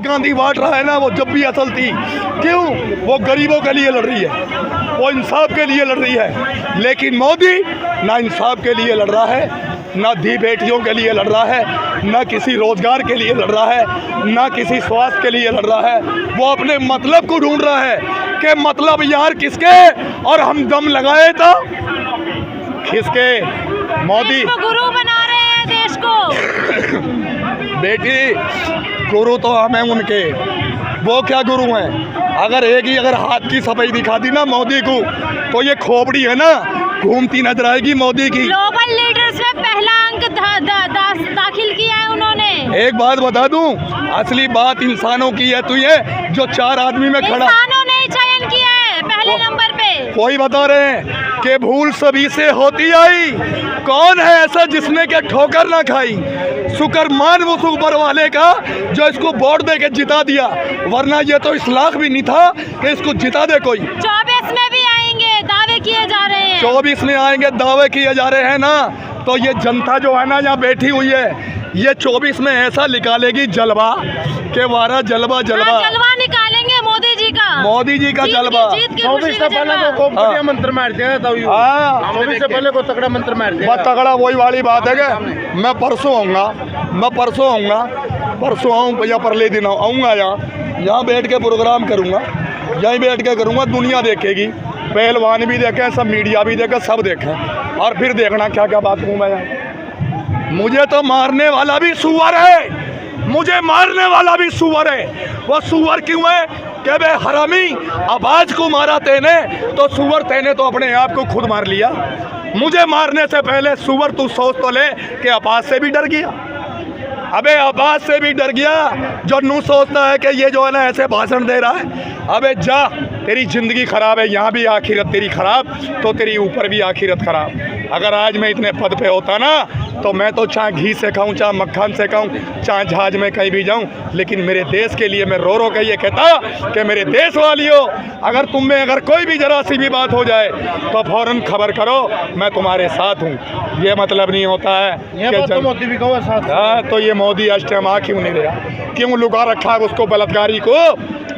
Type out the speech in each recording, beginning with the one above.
गांधी बांट रहा है ना, वो जब भी असल थी। क्यों? वो गरीबों के लिए लड़ रही है, वो इंसाफ के लिए लड़ रही है। लेकिन मोदी ना इंसाफ के लिए लड़ रहा है, ना धी बेटियों के लिए लड़ रहा है, ना किसी रोजगार के लिए लड़ रहा है, ना किसी स्वास्थ्य के लिए लड़ रहा है। वो अपने मतलब को ढूंढ रहा है कि मतलब यार किसके, और हम दम लगाए तो किसके। मोदी गुरु बना रहे हैं देश को। बेटी, गुरु तो हमें उनके, वो क्या गुरु हैं? अगर हाथ की सफाई दिखा दी ना मोदी को, तो ये खोपड़ी है ना घूमती नजर आएगी मोदी की। ग्लोबल लीडर्स में पहला अंक दाखिल किया है उन्होंने। एक बात बता दूं, असली बात इंसानों की है। तू ये जो 4 आदमी में खड़ा, इंसानों ने चयन किया है पहले नंबर पे। कोई बता रहे हैं कि भूल सभी से होती आई, कौन है ऐसा जिसने के ठोकर ना खाई। शुक्र मान वो ऊपर वाले का जो इसको वोट दे के जिता दिया, वरना ये तो इस लाख भी नहीं था कि इसको जिता दे कोई। 24 में भी आएंगे, दावे किए जा रहे हैं। 24 में आएंगे, दावे किए जा रहे हैं ना। तो ये जनता जो है ना यहाँ बैठी हुई है, ये 24 में ऐसा निकालेगी जलवा के वारा जलवा जलवा निकालेंगे मोदी जी का जलवा। 24 से पहले को बढ़िया मंत्र मार दिया था। 24 से पहले को तगड़ा मंत्र मार दिया। बहुत तगड़ा, वही वाली बात है कि मैं परसों आऊँगा, परसों आऊँ या परले दिन आऊँगा, यहाँ बैठ के प्रोग्राम करूँगा, यहीं बैठ के करूँगा। दुनिया देखेगी, पहलवान भी देखें, सब मीडिया भी देखें, सब देखें, और फिर देखना क्या क्या बात हूँ मैं यहाँ। मुझे तो मारने वाला भी सुअर है, मुझे मारने वाला भी सुअर है। वो सुअर क्यों है कि बे हरामी, आवाज को मारा तेने तो सुअर तेने तो अपने आप को खुद मार लिया। मुझे मारने से पहले सुअर तू सोच तो ले कि आवाज से भी डर गया। अबे आवाज से भी डर गया जो नू सोचता है कि ये जो है ना ऐसे भाषण दे रहा है। अबे जा, तेरी ज़िंदगी ख़राब है, यहाँ भी आखिरत तेरी ख़राब, तो तेरी ऊपर भी आखिरत ख़राब। अगर आज मैं इतने पद पे होता ना, तो मैं तो चाहे घी से खाऊं, चाहे मक्खन से खाऊं, चाहे जहाज में कहीं भी जाऊं, लेकिन मेरे देश के लिए मैं रो रो के ये कहता कि मेरे देश वालियों, अगर तुम में अगर कोई भी जरा सी भी बात हो जाए तो फ़ौरन खबर करो, मैं तुम्हारे साथ हूँ। ये मतलब नहीं होता है कि मोदी भी कहो साथ। हाँ, तो ये मोदी आज टाइम आ क्यों नहीं रहा? क्यों लुका रखा है उसको, बलात्कारी को?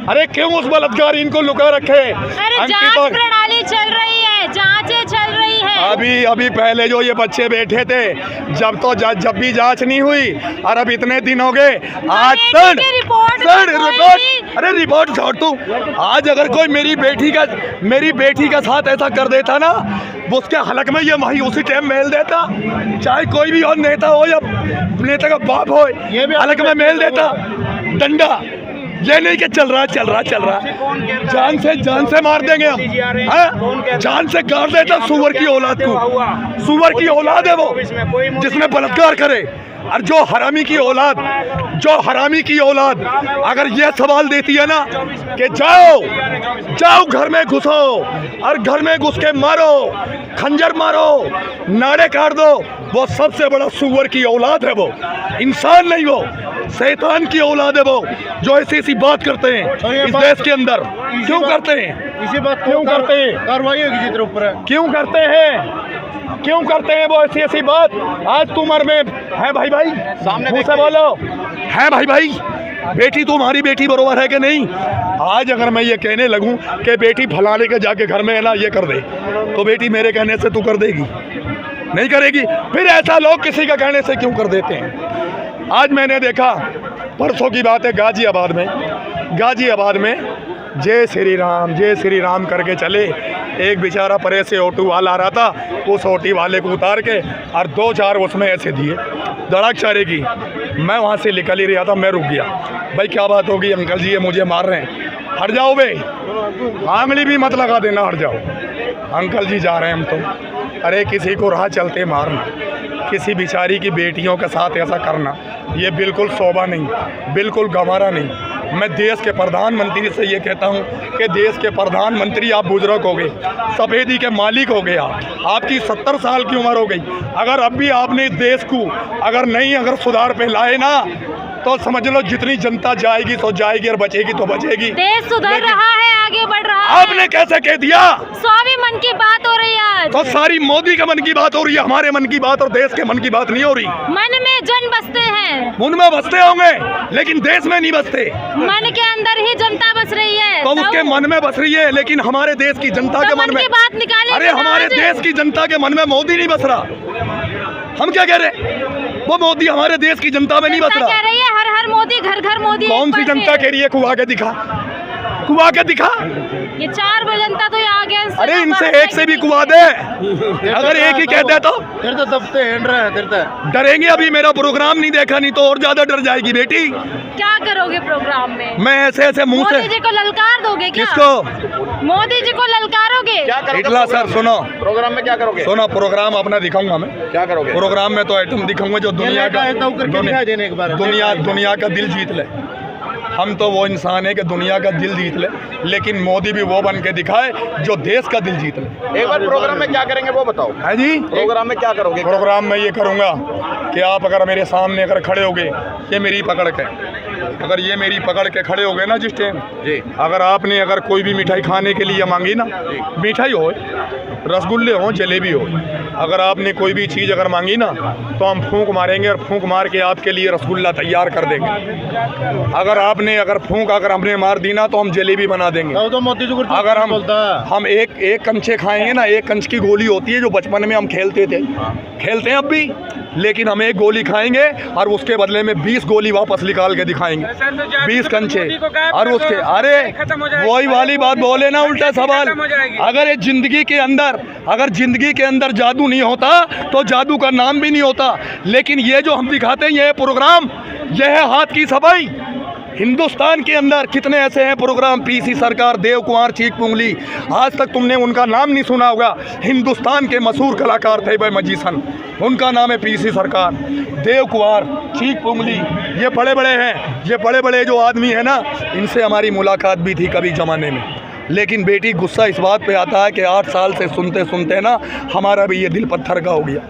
अरे क्यों उस बलात्कारी इनको लुका रखे? जांच प्रणाली चल रही है, जांचें चल रही है। अभी पहले जो ये बच्चे बैठे थे, जब भी जांच नहीं हुई, और अब इतने दिन हो गए, आज रिपोर्ट, अरे रिपोर्ट छोड़ तू। आज अगर कोई मेरी बेटी का साथ ऐसा कर देता ना, वो उसके हलक में ये वही उसी टाइम मेल देता, चाहे कोई भी और नेता हो या नेता का बाप हो, हलक में मेल देता डंडा। ये नहीं कि चल रहा जान से मार देंगे हम, जान से गाड़ देता सुअर की औलाद को। सुअर की औलाद है वो जिसने बलात्कार करे। और जो हरामी की औलाद अगर ये सवाल देती है ना कि जाओ घर में घुसो और घर में घुस के मारो, खंजर मारो, नाड़े काट दो, वो सबसे बड़ा सुअर की औलाद है। वो इंसान नहीं, वो शैतान की औलाद है। वो जो ऐसी बात करते हैं इस देश के अंदर, क्यों करते हैं? इसी बात क्यों करते हैं? कार्रवाई होगी जितने ऊपर क्यों करते हैं वो ऐसी बात? आज तुम में है भाई सामने से बोलो, है भाई बेटी तुम्हारी बेटी बरोबर है कि नहीं? आज अगर मैं ये कहने लगूं कि बेटी फलाने के जाके घर में है ना ये कर दे, तो बेटी मेरे कहने से तू कर देगी? नहीं करेगी। फिर ऐसा लोग किसी का कहने से क्यों कर देते हैं? आज मैंने देखा, परसों की बात है, गाजियाबाद में जय श्री राम करके चले। एक बेचारा परे से ऑटो वाला आ रहा था, उस ऑटो वाले को उतार के और 2-4 उसमें ऐसे दिए धड़क चारे की। मैं वहाँ से निकल ही रहा था, मैं रुक गया। भाई क्या बात होगी? अंकल जी ये मुझे मार रहे हैं। हट जाओ बे, आंगली भी मत लगा देना, हट जाओ। अंकल जी जा रहे हैं हम तो। अरे किसी को राह चलते मारना, किसी बेचारी की बेटियों के साथ ऐसा करना, ये बिल्कुल शोभा नहीं, बिल्कुल गंवारा नहीं। मैं देश के प्रधानमंत्री से ये कहता हूँ कि देश के प्रधानमंत्री आप बुजुर्ग हो गए, सफेदी के मालिक हो गए, आपकी 70 साल की उम्र हो गई। अगर अब भी आपने इस देश को अगर सुधार पे लाए ना, तो समझ लो जितनी जनता जाएगी तो जाएगी और बचेगी तो बचेगी। देश सुधर रहा है, आगे बढ़ रहा रहा है। आपने कैसे कह दिया? स्वाभिमान की बात हो रही है आज। तो सारी मोदी के मन की बात हो रही है, हमारे मन की बात और देश के मन की बात नहीं हो रही। मन में जन बसते हैं, उनमें बसते होंगे लेकिन देश में नहीं बसते। मन के अंदर ही जनता बस रही है। तो उसके मन में बस रही है, लेकिन हमारे देश की जनता के मन में बात निकाले। अरे हमारे देश की जनता के मन में मोदी नहीं बस रहा। हम क्या कह रहे? वो मोदी हमारे देश की जनता में नहीं बस रहा। कह रही है हर हर मोदी, घर घर मोदी। कौन सी जनता कह रही है? कुआ के दिखा, कुआ के दिखा। ये 4 जनता तो आ गया। अरे इनसे एक से भी कुआ दे, अगर एक ही कहते तो फिर तो दबते हिंड रहे हैं, फिर तो डरेंगे। अभी मेरा प्रोग्राम नहीं देखा, नहीं तो और ज्यादा डर जाएगी बेटी। क्या करोगे प्रोग्राम में? मैं ऐसे ऐसे मुंह से मोदी जी को ललकार दोगे क्या? किसको? मोदी जी को ललकारोगे? इटला सर सुनो, प्रोग्राम में क्या करोगे? सुनो प्रोग्राम अपना दिखाऊंगा मैं। क्या करोगे प्रोग्राम में तो आइटम दिखाऊंगा जो दुनिया का दुनिया का दिल जीत ले। हम तो वो इंसान है कि दुनिया का दिल जीत ले, लेकिन मोदी भी वो बन के दिखाए जो देश का दिल जीत ले। एक बार प्रोग्राम में क्या करेंगे वो बताओ। है जी, प्रोग्राम में क्या करोगे? प्रोग्राम में ये करूँगा कि आप अगर मेरे सामने अगर खड़े होगे, ये मेरी पकड़ के, अगर ये मेरी पकड़ के खड़े हो गए ना जिस टाइम जी, अगर आपने अगर कोई भी मिठाई खाने के लिए मांगी ना, मिठाई हो, रसगुल्ले हो, जलेबी हो, अगर आपने कोई भी चीज़ अगर मांगी ना तो हम फूंक मारेंगे और फूंक मार के आपके लिए रसगुल्ला तैयार कर देंगे। अगर फूंक अगर हमने मार दी ना तो हम जलेबी बना देंगे। तो मोदी जी को अगर हम एक कंचे खाएंगे ना, एक कंच की गोली होती है जो बचपन में हम खेलते थे, खेलते हैं अब भी, लेकिन हम एक गोली खाएंगे और उसके बदले में 20 गोली वापस निकाल के दिखाएंगे, 20 कंचे। और उसके अरे वही वाली बात बोले ना, उल्टा सवाल। अगर ये जिंदगी के अंदर जादू नहीं होता तो जादू का नाम भी नहीं होता। लेकिन ये जो हम दिखाते हैं ये प्रोग्राम, यह है हाथ की सफाई। हिंदुस्तान के अंदर कितने ऐसे हैं प्रोग्राम, पीसी सरकार, देव कुंवर, चीख पुंगली, आज तक तुमने उनका नाम नहीं सुना होगा। हिंदुस्तान के मशहूर कलाकार थे भाई मजीसन, उनका नाम है पीसी सरकार, देव कुंवर, चीख पुंगली। ये बड़े बड़े हैं, ये बड़े बड़े जो आदमी हैं ना, इनसे हमारी मुलाकात भी थी कभी ज़माने में। लेकिन बेटी गुस्सा इस बात पे आता है कि 8 साल से सुनते सुनते ना हमारा भी ये दिल पत्थर का हो गया।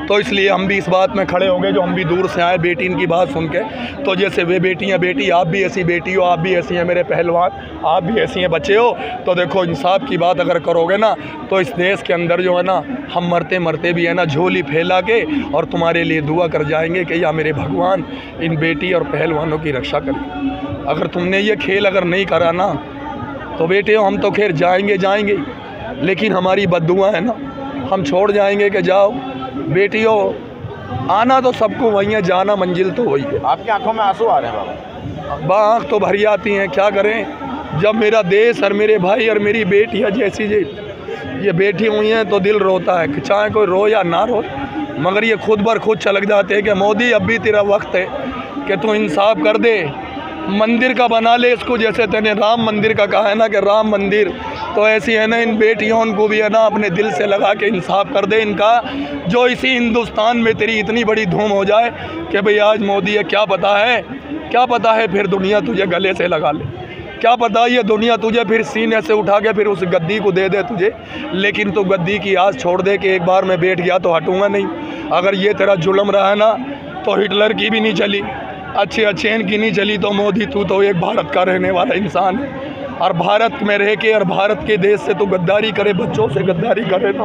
तो इसलिए हम भी इस बात में खड़े हो गए, जो हम भी दूर से आए बेटी इनकी बात सुन के। तो जैसे वे बेटियां, बेटी आप भी ऐसी बेटी हो, आप भी ऐसी हैं मेरे पहलवान, आप भी ऐसी हैं बच्चे हो। तो देखो इंसाफ की बात अगर करोगे ना तो इस देश के अंदर जो है ना, हम मरते मरते भी है ना झोली फैला के और तुम्हारे लिए दुआ कर जाएंगे कि या मेरे भगवान इन बेटी और पहलवानों की रक्षा करें। अगर तुमने ये खेल अगर नहीं करा ना तो बेटे हम तो खैर जाएंगे, लेकिन हमारी बद्दुआ है ना, हम छोड़ जाएंगे कि जाओ बेटियों। आना तो सबको वही है, जाना मंजिल तो वही है। आपकी आंखों में आंसू आ रहे हैं बाबा? आँख तो भरी आती हैं, क्या करें। जब मेरा देश और मेरे भाई और मेरी बेटियाँ जैसी ये बैठी हुई हैं तो दिल रोता है, चाहे कोई रो या ना रो, मगर ये खुद बर खुद चलक जाते हैं कि मोदी अब भी तेरा वक्त है कि तू इंसाफ कर दे, मंदिर का बना ले इसको, जैसे तेने राम मंदिर का कहा है ना कि राम मंदिर, तो ऐसी है ना इन बेटियों को भी है ना अपने दिल से लगा के इंसाफ कर दे इनका, जो इसी हिंदुस्तान में तेरी इतनी बड़ी धूम हो जाए कि भाई आज मोदी है, क्या पता है फिर दुनिया तुझे गले से लगा ले, क्या पता ये दुनिया तुझे फिर सीने से उठा के फिर उस गद्दी को दे दे तुझे। लेकिन तू गद्दी की आस छोड़ दे कि एक बार मैं बैठ गया तो हटूंगा नहीं। अगर ये तेरा जुल्म रहा है ना तो हिटलर की भी नहीं चली, अच्छे इनकी नहीं चली, तो मोदी तू तो एक भारत का रहने वाला इंसान है और भारत में रह के और भारत के देश से तो गद्दारी करे, बच्चों से गद्दारी करे ना,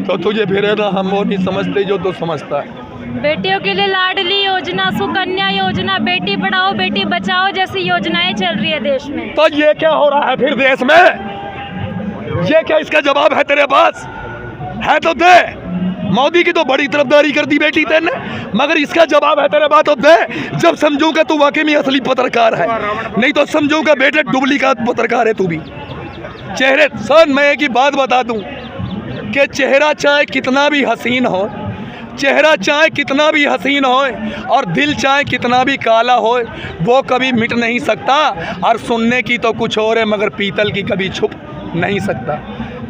तो तुझे फिर है ना हम वो नहीं समझते जो तू समझता है। बेटियों के लिए लाडली योजना, सुकन्या योजना, बेटी पढ़ाओ बेटी बचाओ जैसी योजनाएं चल रही है देश में। तो ये क्या हो रहा है फिर देश में? ये क्या इसका जवाब है तेरे पास? है तो दे। मोदी की तो बड़ी तरफदारी कर दी बेटी तेने, मगर इसका जवाब है तेरे बात तो दे। जब समझूंगा तू वाकई में असली पत्रकार है, नहीं तो समझूंगा बेटे डुप्लीकेट पत्रकार है तू भी। चेहरे सर मैं एक ही बात बता दूं कि चेहरा चाहे कितना भी हसीन हो, चेहरा चाहे कितना भी हसीन हो और दिल चाहे कितना भी काला हो, वो कभी मिट नहीं सकता। और सुनने की तो कुछ और है मगर पीतल की कभी छुप नहीं सकता।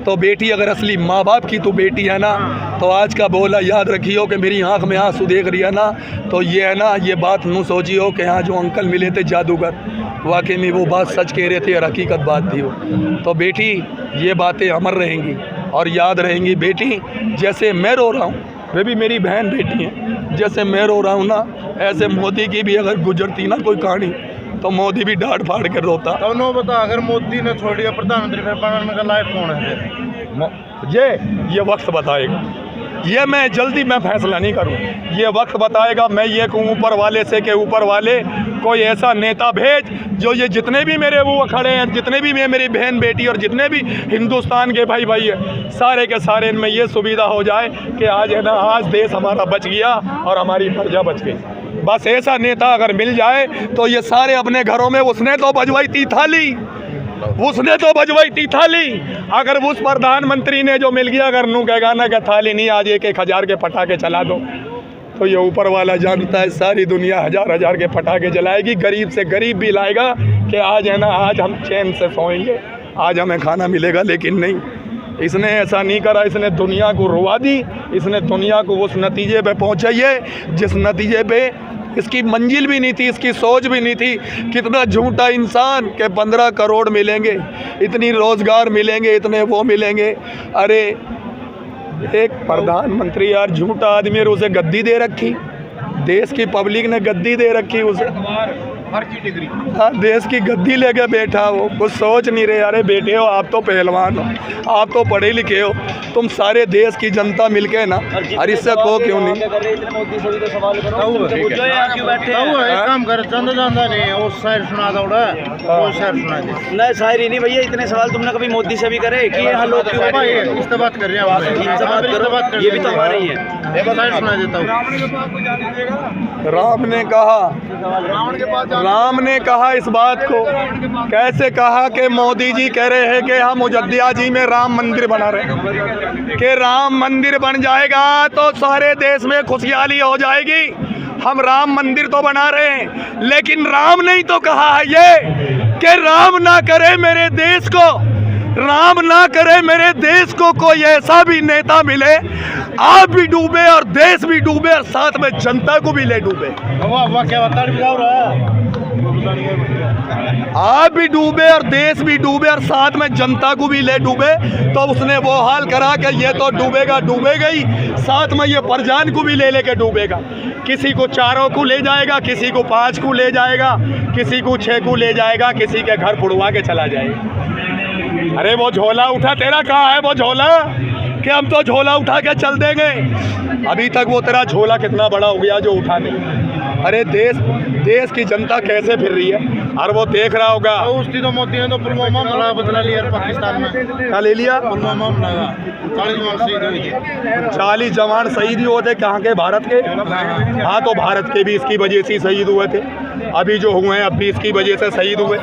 तो बेटी अगर असली माँ बाप की तो बेटी है ना, तो आज का बोला याद रखियो कि मेरी आंख में आंसू देख रही है ना, तो ये है ना, ये बात नू सोचियो कि हाँ जो अंकल मिले थे जादूगर, वाकई में वो बात सच कह रहे थे और हकीकत बात थी वो। तो बेटी ये बातें अमर रहेंगी और याद रहेंगी। बेटी जैसे मैं रो रहा हूँ, वे भी मेरी बहन बेटी हैं, जैसे मैं रो रहा हूँ ना, ऐसे मोदी की भी अगर गुजरती ना कोई कहानी तो मोदी भी डांट फाड़ कर रोता। तो नो बता, अगर मोदी ने छोड़ दिया प्रधानमंत्री, फिर बनने का लायक कौन है? ये वक्त बताएगा। ये मैं जल्दी मैं फैसला नहीं करूं, ये वक्त बताएगा। मैं ये कहूँ ऊपर वाले से कि ऊपर वाले कोई ऐसा नेता भेज जो ये जितने भी मेरे वो खड़े हैं, जितने भी मेरी बहन बेटी और जितने भी हिंदुस्तान के भाई भाई है, सारे के सारे इनमें ये सुविधा हो जाए कि आज है ना, आज देश हमारा बच गया और हमारी प्रजा बच गई। बस ऐसा नेता अगर मिल जाए तो ये सारे अपने घरों में, उसने तो बजवाई थी थाली, उसने तो बजवाई थी थाली। अगर उस प्रधानमंत्री ने जो मिल गया, अगर नू कहेगा ना कि थाली नहीं, आज 1,000 के पटाखे चला दो, तो ये ऊपर वाला जानता है सारी दुनिया 1,000 के पटाखे जलाएगी, गरीब से गरीब भी लाएगा कि आज है ना, आज हम चैन से सोएंगे, आज हमें खाना मिलेगा। लेकिन नहीं, इसने ऐसा नहीं करा। इसने दुनिया को रुवा दी, इसने दुनिया को उस नतीजे पे पहुँचाइए जिस नतीजे पे इसकी मंजिल भी नहीं थी, इसकी सोच भी नहीं थी। कितना झूठा इंसान के 15 करोड़ मिलेंगे, इतनी रोज़गार मिलेंगे, इतने वो मिलेंगे। अरे एक प्रधानमंत्री यार झूठा आदमी है, उसे गद्दी दे रखी, देश की पब्लिक ने गद्दी दे रखी उसे, हाँ, देश की गद्दी लेके बैठा। वो कुछ सोच नहीं रहे। अरे बेटे हो, आप तो पहलवान हो, आप तो पढ़े लिखे हो, तुम सारे देश की जनता मिलके ना, और इससे को क्यों नहीं? काम कर चंदा जानता नहीं, वो शायर सुना दो, वो शायर सुना दे। नहीं शायरी नहीं भैया, इतने सवाल तुमने कभी मोदी से भी करे कि यहाँ लोग क्यों बैठे हैं? इससे बात कर रहे हैं, इनसे बात करो, ये भी तो हमारे ही है। शायर सुना देता हूँ। राम ने कहा इस बात को, कैसे कहा कि मोदी जी कह रहे हैं कि हम अयोध्या जी में राम मंदिर बना रहे हैं, कि राम मंदिर बन जाएगा तो सारे देश में खुशहाली हो जाएगी। हम राम मंदिर तो बना रहे हैं, लेकिन राम ने ही तो कहा है ये कि राम ना करे मेरे देश को, राम ना करे मेरे देश को कोई ऐसा भी नेता मिले, आप भी डूबे और देश भी डूबे और साथ में जनता को भी ले डूबे। आप भी डूबे और देश भी डूबे और साथ में जनता को भी ले डूबे। तो उसने वो हाल करा कि ये तो डूबेगा डूबेगा ही, साथ में ये परजान को भी ले लेके डूबेगा। किसी को 4 को ले जाएगा, किसी को 5 को ले जाएगा, किसी को 6 को ले जाएगा, किसी के घर पुड़वा के चला जाएगा। अरे वो झोला उठा, तेरा कहाँ है वो झोला कि हम तो झोला उठा के चल देंगे? अभी तक वो तेरा झोला कितना बड़ा हो गया जो उठा नहीं। अरे देश की जनता कैसे फिर रही है, और वो देख रहा होगा। उसकी तो मोदी ने तो पुलवामा हमला बदला लिया पाकिस्तान में। क्या ले लिया? पुलवामा हमला, 40 जवान शहीद हुए। 40 जवान शहीद हुए थे, कहाँ के? भारत के। हाँ, तो भारत के भी इसकी वजह से शहीद हुए थे, अभी जो हुए हैं अब भी इसकी वजह से शहीद हुए।